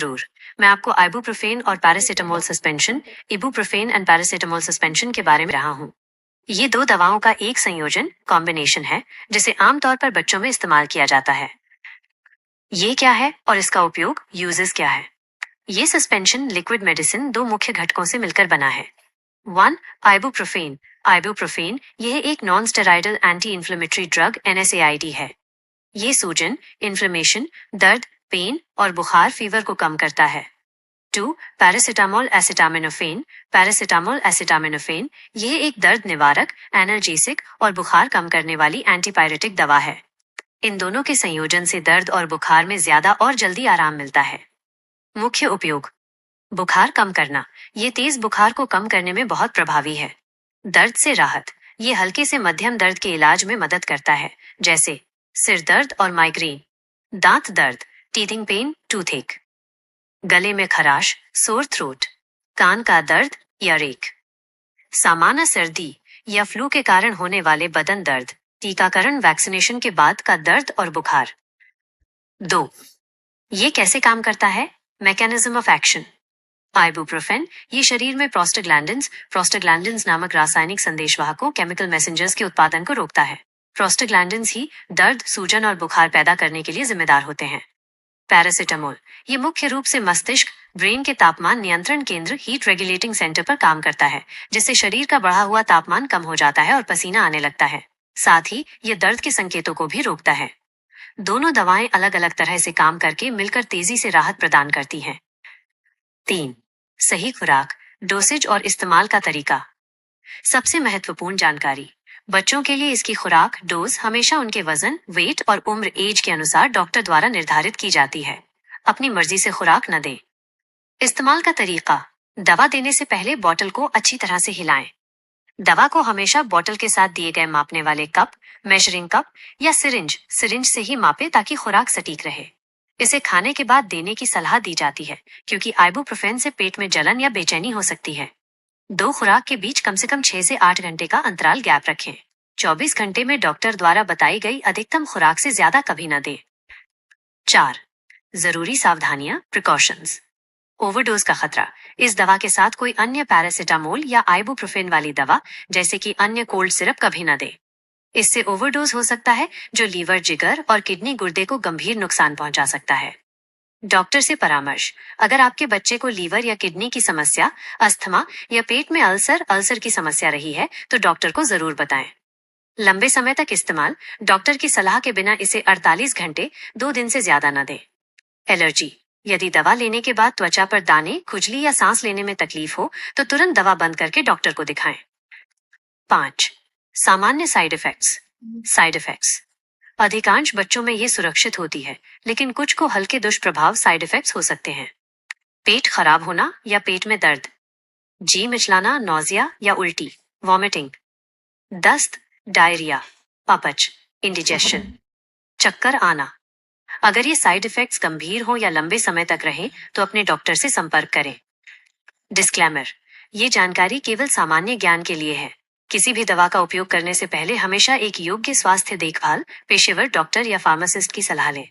जरूर। मैं आपको आइबुप्रोफेन और paracetamol suspension, ibuprofen and paracetamol suspension के बारे में रहा हूँ। ये दो दवाओं का एक संयोजन कॉम्बिनेशन है जिसे आमतौर पर बच्चों में इस्तेमाल किया जाता है। ये क्या है और इसका उपयोग यूजेस क्या है? ये सस्पेंशन लिक्विड मेडिसिन दो मुख्य घटकों से मिलकर बना है। 1. आइबुप्रोफेन। आइबुप्रोफेन यह एक non steroidal anti inflammatory drug NSAID है। ये सूजन, इन्फ्लेमेशन, दर्द, पेन और बुखार फीवर को कम करता है। 2. Paracetamol acetaminophen. पैरासिटामोल एसिटामिनोफेन यह एक दर्द निवारक, एनाल्जेसिक और बुखार कम करने वाली एंटीपायरेटिक दवा है। इन दोनों के संयोजन से दर्द और बुखार में ज्यादा और जल्दी आराम मिलता है। मुख्य उपयोग: बुखार कम करना। ये तेज बुखार को कम करने में बहुत प्रभावी है। दर्द से राहत। ये हल्के से मध्यम दर्द के इलाज में मदद करता है, जैसे सिर दर्द और माइग्रेन। दांत दर्द, टीथिंग पेन, टूथेक। गले में खराश, सोर थ्रोट। कान का दर्द, ईयरएक। सामान्य सर्दी या फ्लू के कारण होने वाले बदन दर्द, टीकाकरण वैक्सीनेशन के बाद का दर्द और बुखार। 2. ये कैसे काम करता है? Mechanism of action. आइबुप्रोफेन ये शरीर में प्रोस्टाग्लैंडिन्स नामक रासायनिक संदेशवाहकों केमिकल मैसेंजर्स के उत्पादन को रोकता है। प्रोस्टाग्लैंडिन्स ही दर्द, सूजन और बुखार पैदा करने के लिए जिम्मेदार होते हैं। पैरासिटामोल ये मुख्य रूप से मस्तिष्क, ब्रेन के तापमान नियंत्रण केंद्र हीट रेगुलेटिंग सेंटर पर काम करता है, जिससे शरीर का बढ़ा हुआ तापमान कम हो जाता है और पसीना आने लगता है। साथ ही ये दर्द के संकेतों को भी रोकता है। दोनों दवाएं अलग अलग तरह से काम करके मिलकर तेजी से राहत प्रदान करती हैं। 3. सही खुराक, डोसेज और इस्तेमाल का तरीका। सबसे महत्वपूर्ण जानकारी: बच्चों के लिए इसकी खुराक डोज हमेशा उनके वजन, वेट और उम्र एज के अनुसार डॉक्टर द्वारा निर्धारित की जाती है। अपनी मर्जी से खुराक न दें। इस्तेमाल का तरीका: दवा देने से पहले बोतल को अच्छी तरह से हिलाएं। दवा को हमेशा बोतल के साथ दिए गए मापने वाले कप, मेजरिंग कप या सिरिंज से ही मापे ताकि खुराक सटीक रहे। इसे खाने के बाद देने की सलाह दी जाती है, क्योंकि आइबुप्रोफेन से पेट में जलन या बेचैनी हो सकती है। 2 खुराक के बीच कम से कम 6 से 8 घंटे का अंतराल गैप रखें। 24 घंटे में डॉक्टर द्वारा बताई गई अधिकतम खुराक से ज्यादा कभी न दें। 4. जरूरी सावधानियां, प्रिकॉशंस। ओवरडोज का खतरा: इस दवा के साथ कोई अन्य पैरासिटामोल या आइबुप्रोफेन वाली दवा, जैसे कि अन्य कोल्ड सिरप, कभी न दे। इससे ओवरडोज हो सकता है, जो लीवर, जिगर और किडनी गुर्दे को गंभीर नुकसान पहुंचा सकता है। डॉक्टर से परामर्श: अगर आपके बच्चे को लीवर या किडनी की समस्या, अस्थमा या पेट में अल्सर की समस्या रही है, तो डॉक्टर को जरूर बताएं। लंबे समय तक इस्तेमाल: डॉक्टर की सलाह के बिना इसे 48 घंटे 2 दिन से ज्यादा न दें। एलर्जी: यदि दवा लेने के बाद त्वचा पर दाने, खुजली या सांस लेने में तकलीफ हो, तो तुरंत दवा बंद करके डॉक्टर को दिखाएं। 5. सामान्य साइड इफेक्ट्स। अधिकांश बच्चों में ये सुरक्षित होती है, लेकिन कुछ को हल्के दुष्प्रभाव साइड इफेक्ट्स हो सकते हैं। पेट खराब होना या पेट में दर्द, जी मिचलाना, नौजिया या उल्टी, वॉमिटिंग, दस्त, डायरिया, अपच, इंडिजेशन, चक्कर आना। अगर ये साइड इफेक्ट्स गंभीर हो या लंबे समय तक रहें, तो अपने डॉक्टर से संपर्क करें। डिस्क्लेमर: ये जानकारी केवल सामान्य ज्ञान के लिए है। किसी भी दवा का उपयोग करने से पहले हमेशा एक योग्य स्वास्थ्य देखभाल पेशेवर डॉक्टर या फार्मासिस्ट की सलाह लें।